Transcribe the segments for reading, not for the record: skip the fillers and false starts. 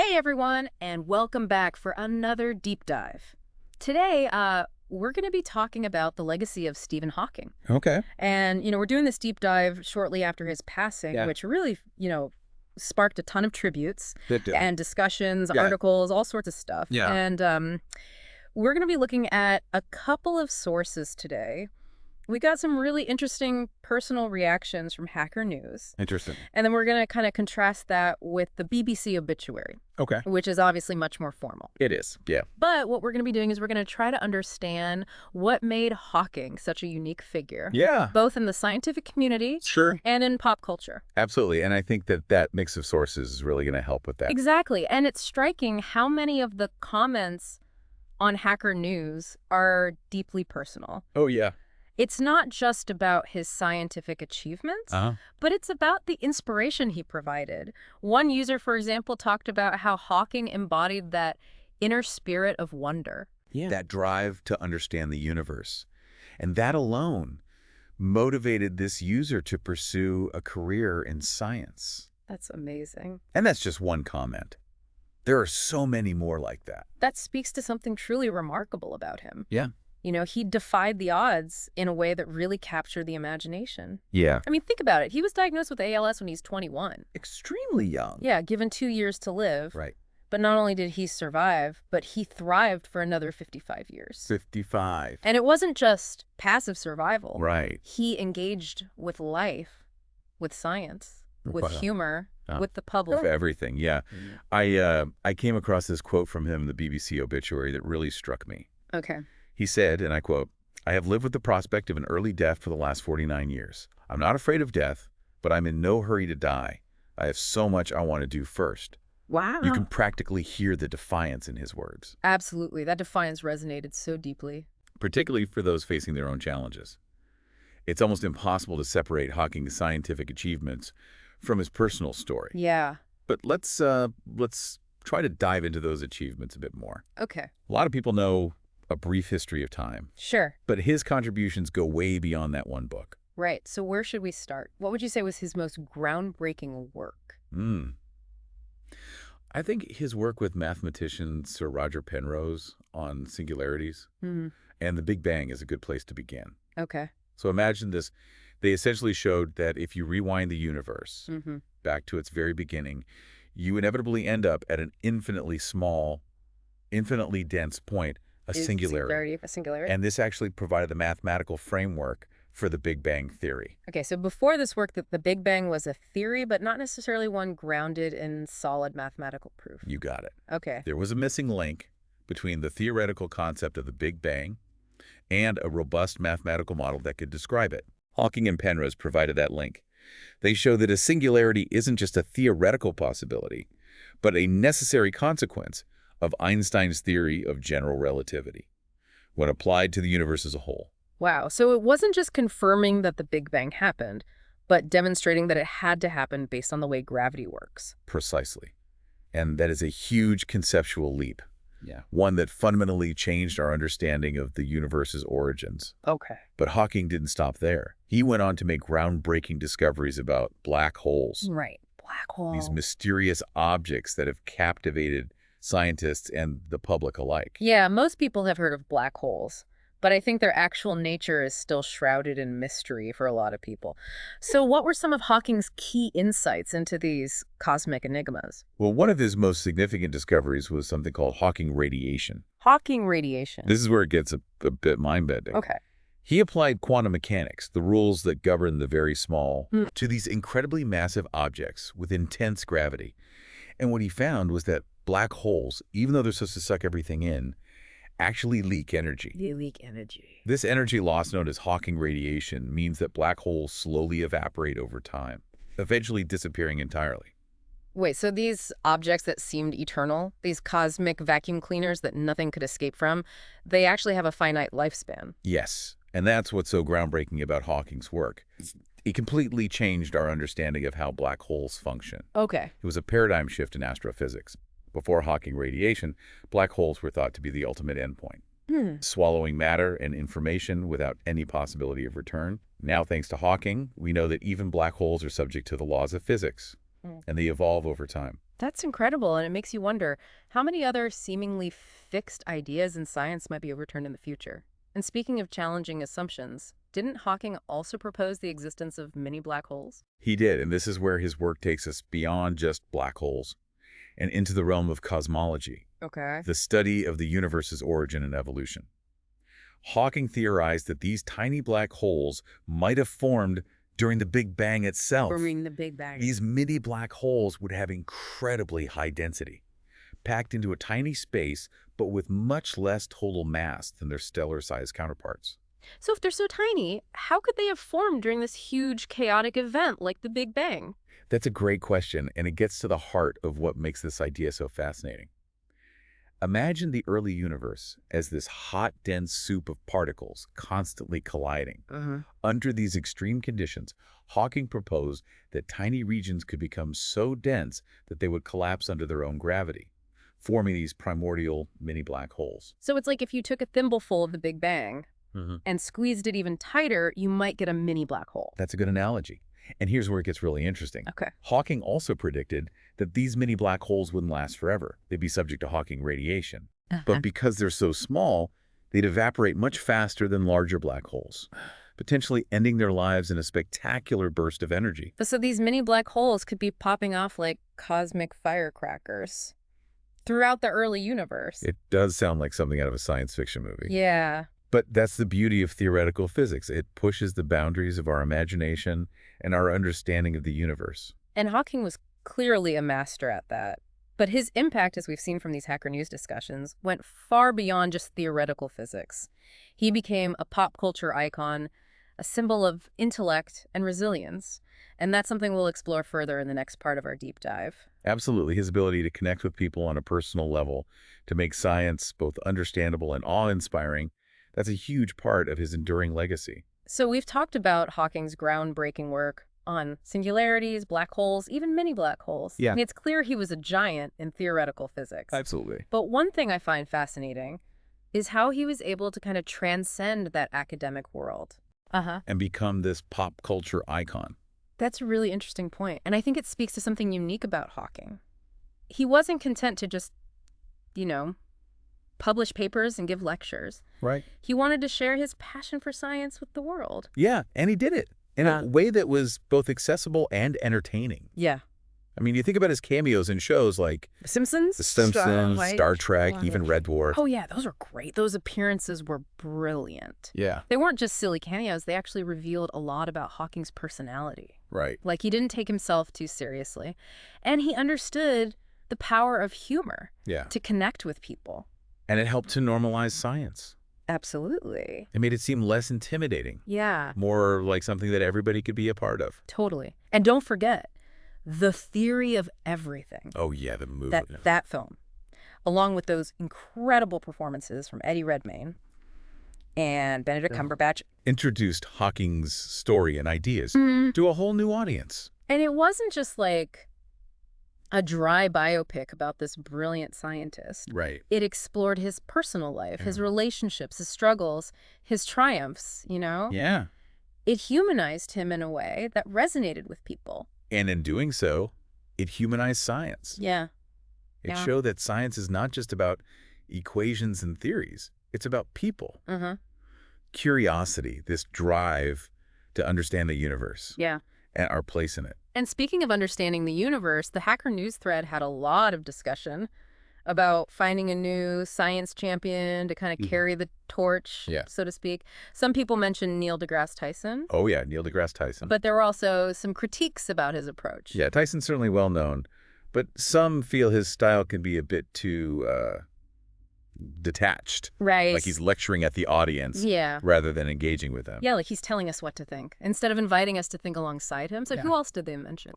Hey everyone, and welcome back for another deep dive. Today, we're going to be talking about the legacy of Stephen Hawking. Okay. And, we're doing this deep dive shortly after his passing, Yeah. which really, sparked a ton of tributes That did. and discussions, Yeah. articles, all sorts of stuff. Yeah. And we're going to be looking at a couple of sources today. We got some really interesting personal reactions from Hacker News. Interesting. And then we're going to kind of contrast that with the BBC obituary, Okay. which is obviously much more formal. It is. Yeah. But what we're going to be doing is we're going to try to understand what made Hawking such a unique figure, Yeah. both in the scientific community Sure. and in pop culture. Absolutely. And I think that mix of sources is really going to help with that. Exactly. And it's striking how many of the comments on Hacker News are deeply personal. Oh, yeah. It's not just about his scientific achievements, Uh-huh. but it's about the inspiration he provided. One user, for example, talked about how Hawking embodied that inner spirit of wonder. Yeah. That drive to understand the universe. And that alone motivated this user to pursue a career in science. That's amazing. And that's just one comment. There are so many more like that. That speaks to something truly remarkable about him. Yeah. He defied the odds in a way that really captured the imagination. Yeah. I mean, think about it. He was diagnosed with ALS when he's 21. Extremely young. Yeah, given 2 years to live. Right. But not only did he survive, but he thrived for another 55 years. 55. And it wasn't just passive survival. Right. He engaged with life, with science, with Wow. humor, Uh, with the public. Of everything, yeah. I came across this quote from him in the BBC obituary that really struck me. Okay. He said, and I quote, "I have lived with the prospect of an early death for the last 49 years. I'm not afraid of death, but I'm in no hurry to die. I have so much I want to do first." Wow. You can practically hear the defiance in his words, Absolutely. That defiance resonated so deeply. particularly for those facing their own challenges. It's almost impossible to separate Hawking's scientific achievements from his personal story. Yeah. But let's try to dive into those achievements a bit more. Okay. A lot of people know A Brief History of Time, Sure. but his contributions go way beyond that one book. Right. So where should we start? What would you say was his most groundbreaking work? I think his work with mathematician Sir Roger Penrose on singularities Hmm. and the Big Bang is a good place to begin. Okay. So imagine this. They essentially showed that if you rewind the universe Mm-hmm. back to its very beginning, you inevitably end up at an infinitely small, infinitely dense point, a singularity. A singularity. And this actually provided the mathematical framework for the Big Bang theory. Okay, so before this work, the Big Bang was a theory, but not necessarily one grounded in solid mathematical proof. You got it. Okay. There was a missing link between the theoretical concept of the Big Bang and a robust mathematical model that could describe it. Hawking and Penrose provided that link. They show that a singularity isn't just a theoretical possibility, but a necessary consequence of Einstein's theory of general relativity when applied to the universe as a whole. Wow. So it wasn't just confirming that the Big Bang happened, but demonstrating that it had to happen based on the way gravity works. Precisely. And that is a huge conceptual leap. Yeah. One that fundamentally changed our understanding of the universe's origins. Okay. But Hawking didn't stop there. He went on to make groundbreaking discoveries about black holes, Right. Black hole. these mysterious objects that have captivated scientists and the public alike. Yeah, most people have heard of black holes, but I think their actual nature is still shrouded in mystery for a lot of people. So what were some of Hawking's key insights into these cosmic enigmas? Well, one of his most significant discoveries was something called Hawking radiation. Hawking radiation. This is where it gets a bit mind-bending. Okay. He applied quantum mechanics, the rules that govern the very small, to these incredibly massive objects with intense gravity. And what he found was that black holes, even though they're supposed to suck everything in, actually leak energy. They leak energy. This energy loss, known as Hawking radiation, means that black holes slowly evaporate over time, eventually disappearing entirely. Wait, so these objects that seemed eternal, these cosmic vacuum cleaners that nothing could escape from, they actually have a finite lifespan. Yes, and that's what's so groundbreaking about Hawking's work. It completely changed our understanding of how black holes function. Okay. It was a paradigm shift in astrophysics. Before Hawking radiation, black holes were thought to be the ultimate endpoint, swallowing matter and information without any possibility of return. Now, thanks to Hawking, we know that even black holes are subject to the laws of physics, and they evolve over time. That's incredible, and it makes you wonder how many other seemingly fixed ideas in science might be overturned in the future. And speaking of challenging assumptions, didn't Hawking also propose the existence of mini black holes? He did, and this is where his work takes us beyond just black holes and into the realm of cosmology, Okay. the study of the universe's origin and evolution. Hawking theorized that these tiny black holes might have formed during the Big Bang itself. Forming the Big Bang. These mini black holes would have incredibly high density, packed into a tiny space, but with much less total mass than their stellar-sized counterparts. So if they're so tiny, how could they have formed during this huge chaotic event like the Big Bang? That's a great question, and it gets to the heart of what makes this idea so fascinating. Imagine the early universe as this hot, dense soup of particles constantly colliding. Under these extreme conditions, Hawking proposed that tiny regions could become so dense that they would collapse under their own gravity, forming these primordial mini black holes. So it's like if you took a thimbleful of the Big Bang and squeezed it even tighter, you might get a mini black hole. That's a good analogy. And here's where it gets really interesting. Okay. Hawking also predicted that these mini black holes wouldn't last forever. They'd be subject to Hawking radiation. But because they're so small, they'd evaporate much faster than larger black holes, potentially ending their lives in a spectacular burst of energy. So these mini black holes could be popping off like cosmic firecrackers throughout the early universe. It does sound like something out of a science fiction movie. Yeah. But that's the beauty of theoretical physics. It pushes the boundaries of our imagination and our understanding of the universe. And Hawking was clearly a master at that. But his impact, as we've seen from these Hacker News discussions, went far beyond just theoretical physics. He became a pop culture icon, a symbol of intellect and resilience. And that's something we'll explore further in the next part of our deep dive. Absolutely. His ability to connect with people on a personal level, to make science both understandable and awe-inspiring, that's a huge part of his enduring legacy. So we've talked about Hawking's groundbreaking work on singularities, black holes, even mini black holes. Yeah. And it's clear he was a giant in theoretical physics. Absolutely. But one thing I find fascinating is how he was able to kind of transcend that academic world. And become this pop culture icon. That's a really interesting point. And I think it speaks to something unique about Hawking. He wasn't content to just, publish papers and give lectures. Right. He wanted to share his passion for science with the world. Yeah, and he did it in a way that was both accessible and entertaining. Yeah. I mean, you think about his cameos in shows like The Simpsons? The Simpsons, Star Trek, even Red Dwarf. Oh, yeah, those were great. Those appearances were brilliant. Yeah, They weren't just silly cameos. They actually revealed a lot about Hawking's personality. right. Like, he didn't take himself too seriously. And he understood the power of humor Yeah. to connect with people. And it helped to normalize science. Absolutely. It made it seem less intimidating, Yeah, more like something that everybody could be a part of. totally. And don't forget, The Theory of Everything. Oh, yeah, the movie. That film, along with those incredible performances from Eddie Redmayne and Benedict Cumberbatch. Introduced Hawking's story and ideas to a whole new audience. And it wasn't just like a dry biopic about this brilliant scientist. Right. It explored his personal life, his relationships, his struggles, his triumphs, Yeah. It humanized him in a way that resonated with people. And in doing so, it humanized science. Yeah. It Yeah. showed that science is not just about equations and theories. It's about people. Curiosity, this drive to understand the universe Yeah. and our place in it. And speaking of understanding the universe, the Hacker News thread had a lot of discussion about finding a new science champion to kind of carry the torch, Yeah. so to speak. Some people mentioned Neil deGrasse Tyson, Oh, yeah, Neil deGrasse Tyson. but there were also some critiques about his approach. Yeah, Tyson's certainly well known, but some feel his style can be a bit too detached. Right. Like he's lecturing at the audience Yeah. rather than engaging with them. Yeah, like he's telling us what to think instead of inviting us to think alongside him. So who else did they mention?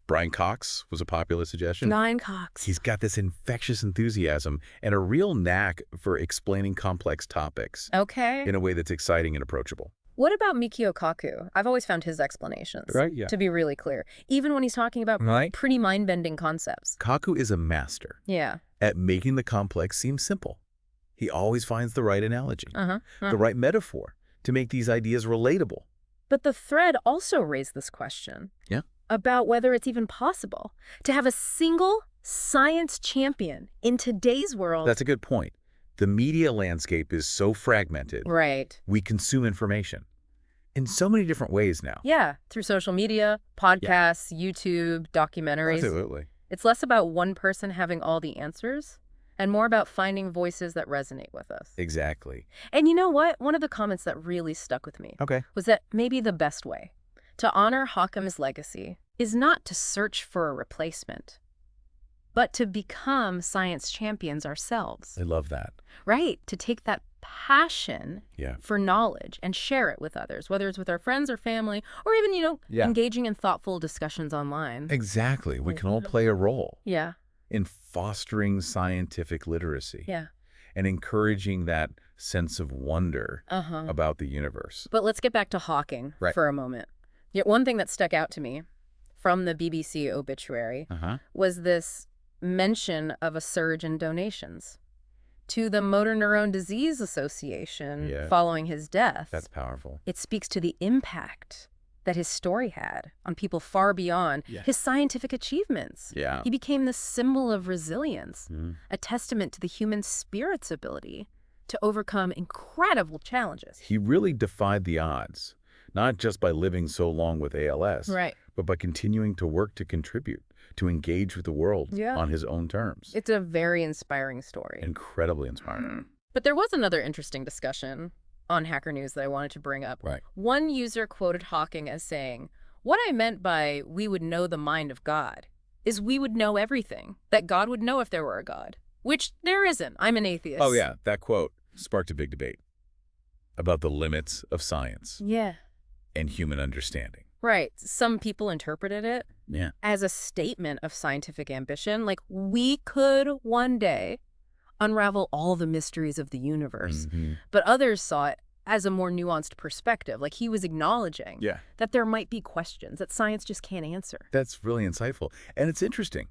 Brian Cox was a popular suggestion. Nine Cox. He's got this infectious enthusiasm and a real knack for explaining complex topics Okay. in a way that's exciting and approachable. What about Mikio Kaku? I've always found his explanations Yeah. to be really clear, even when he's talking about Right. pretty mind-bending concepts. Kaku is a master Yeah. at making the complex seem simple. He always finds the right analogy, the right metaphor to make these ideas relatable. But the thread also raised this question Yeah. about whether it's even possible to have a single science champion in today's world. That's a good point. The media landscape is so fragmented. Right. We consume information in so many different ways now. Yeah, through social media, podcasts, YouTube, documentaries. Absolutely. It's less about one person having all the answers and more about finding voices that resonate with us. Exactly. And you know what? One of the comments that really stuck with me Okay. was that maybe the best way to honor Occam's legacy is not to search for a replacement, but to become science champions ourselves. I love that. Right, to take that passion Yeah. for knowledge and share it with others, whether it's with our friends or family, or even, Yeah. engaging in thoughtful discussions online. Exactly. We can all play a role Yeah, in fostering scientific literacy yeah. and encouraging that sense of wonder Uh-huh. about the universe. But let's get back to Hawking Right. for a moment. Yet one thing that stuck out to me from the BBC obituary Uh-huh. was this mention of a surge in donations to the Motor Neurone Disease Association Yeah. following his death. That's powerful. It speaks to the impact that his story had on people far beyond Yeah. his scientific achievements. Yeah. He became this symbol of resilience, Mhm. a testament to the human spirit's ability to overcome incredible challenges. He really defied the odds, not just by living so long with ALS, Right. but by continuing to work to contribute, to engage with the world Yeah. on his own terms. It's a very inspiring story. Incredibly inspiring. But there was another interesting discussion on Hacker News that I wanted to bring up. Right. One user quoted Hawking as saying, "What I meant by we would know the mind of God is we would know everything, that God would know if there were a God, which there isn't. I'm an atheist." Oh, yeah. That quote sparked a big debate about the limits of science Yeah. and human understanding. Right. Some people interpreted it Yeah. as a statement of scientific ambition, like we could one day unravel all the mysteries of the universe. Mhm. But others saw it as a more nuanced perspective, like he was acknowledging Yeah. that there might be questions that science just can't answer. That's really insightful. And it's interesting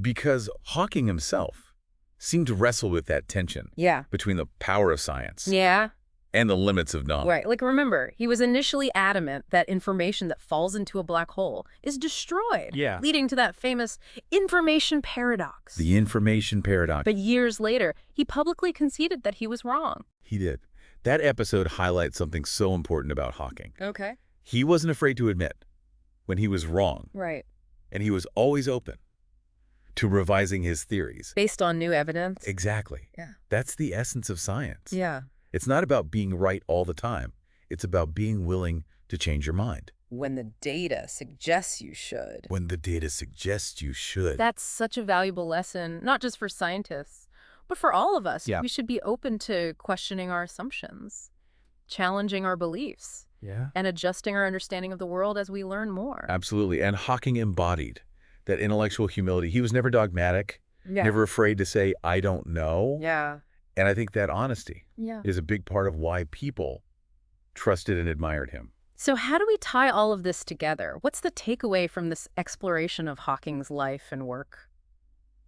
because Hawking himself seemed to wrestle with that tension Yeah. between the power of science Yeah. and the limits of knowledge. Right. Like, remember, he was initially adamant that information that falls into a black hole is destroyed. Yeah. Leading to that famous information paradox. The information paradox. But years later, he publicly conceded that he was wrong. He did. That episode highlights something so important about Hawking. Okay. He wasn't afraid to admit when he was wrong, Right. and he was always open to revising his theories. Based on new evidence. Exactly. Yeah. That's the essence of science. Yeah. It's not about being right all the time. It's about being willing to change your mind When the data suggests you should. when the data suggests you should. That's such a valuable lesson, not just for scientists, but for all of us. Yeah. We should be open to questioning our assumptions, challenging our beliefs, Yeah. and adjusting our understanding of the world as we learn more. Absolutely. And Hawking embodied that intellectual humility. He was never dogmatic, Yeah. never afraid to say, I don't know. Yeah. And I think that honesty Yeah. is a big part of why people trusted and admired him. So how do we tie all of this together? What's the takeaway from this exploration of Hawking's life and work?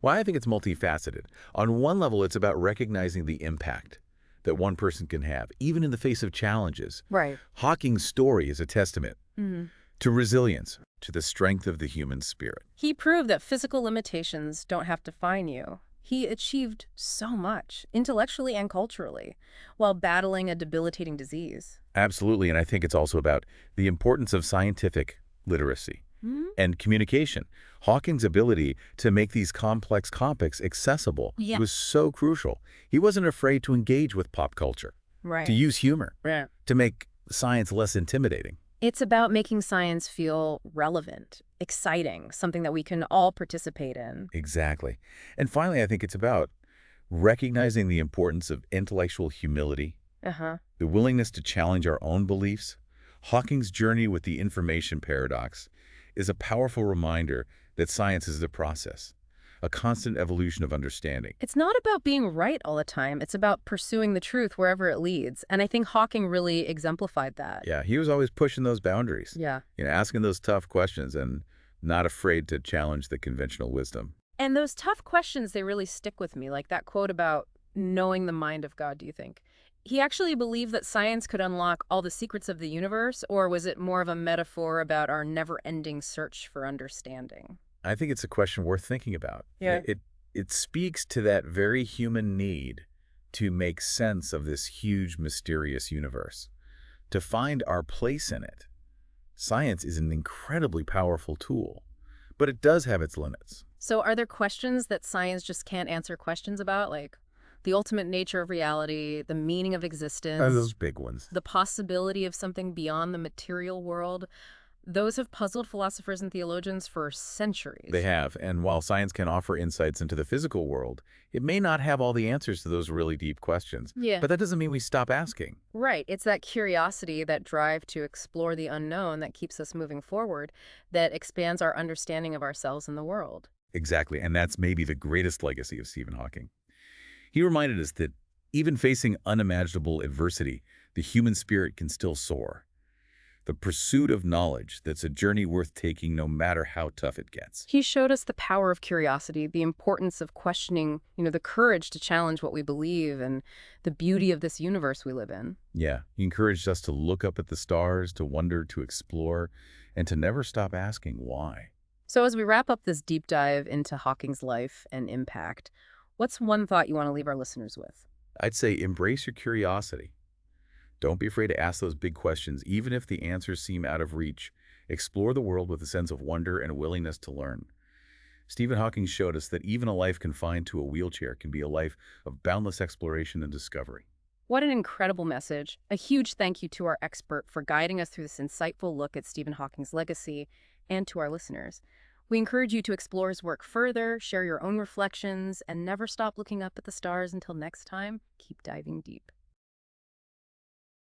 Well, I think it's multifaceted. On one level, it's about recognizing the impact that one person can have, even in the face of challenges. Right. Hawking's story is a testament Mm-hmm. to resilience, to the strength of the human spirit. He proved that physical limitations don't have to define you. He achieved so much, intellectually and culturally, while battling a debilitating disease. Absolutely, and I think it's also about the importance of scientific literacy Hmm? and communication. Hawking's ability to make these complex topics accessible Yeah. was so crucial. He wasn't afraid to engage with pop culture, Right. to use humor, Right. to make science less intimidating. It's about making science feel relevant, exciting, something that we can all participate in. Exactly. And finally, I think it's about recognizing the importance of intellectual humility, Uh-huh. the willingness to challenge our own beliefs. Hawking's journey with the information paradox is a powerful reminder that science is a process, a constant evolution of understanding. It's not about being right all the time. It's about pursuing the truth wherever it leads. And I think Hawking really exemplified that. Yeah, he was always pushing those boundaries, Yeah. asking those tough questions and not afraid to challenge the conventional wisdom. And those tough questions, they really stick with me, like that quote about knowing the mind of God, do you think? He actually believed that science could unlock all the secrets of the universe, or was it more of a metaphor about our never-ending search for understanding? I think it's a question worth thinking about. Yeah. It speaks to that very human need to make sense of this huge, mysterious universe, to find our place in it. Science is an incredibly powerful tool, but it does have its limits. So are there questions that science just can't answer questions about, like the ultimate nature of reality, the meaning of Those existence, big ones. the possibility of something beyond the material world? Those have puzzled philosophers and theologians for They centuries. have, and while science can offer insights into the physical world, it may not have all the answers to those really deep questions. Yeah. But that doesn't mean we stop asking. Right. It's that curiosity, that drive to explore the unknown that keeps us moving forward, that expands our understanding of ourselves and the world. Exactly, and that's maybe the greatest legacy of Stephen Hawking. He reminded us that even facing unimaginable adversity, the human spirit can still soar. The pursuit of knowledge, that's a journey worth taking no matter how tough it gets. He showed us the power of curiosity, the importance of questioning, the courage to challenge what we believe and the beauty of this universe we live in. Yeah, he encouraged us to look up at the stars, to wonder, to explore, and to never stop asking why. So as we wrap up this deep dive into Hawking's life and impact, what's one thought you want to leave our listeners with? I'd say embrace your curiosity. Don't be afraid to ask those big questions, even if the answers seem out of reach. Explore the world with a sense of wonder and a willingness to learn. Stephen Hawking showed us that even a life confined to a wheelchair can be a life of boundless exploration and discovery. What an incredible message. A huge thank you to our expert for guiding us through this insightful look at Stephen Hawking's legacy, and to our listeners. We encourage you to explore his work further, share your own reflections, and never stop looking up at the stars. Until next time, keep diving deep.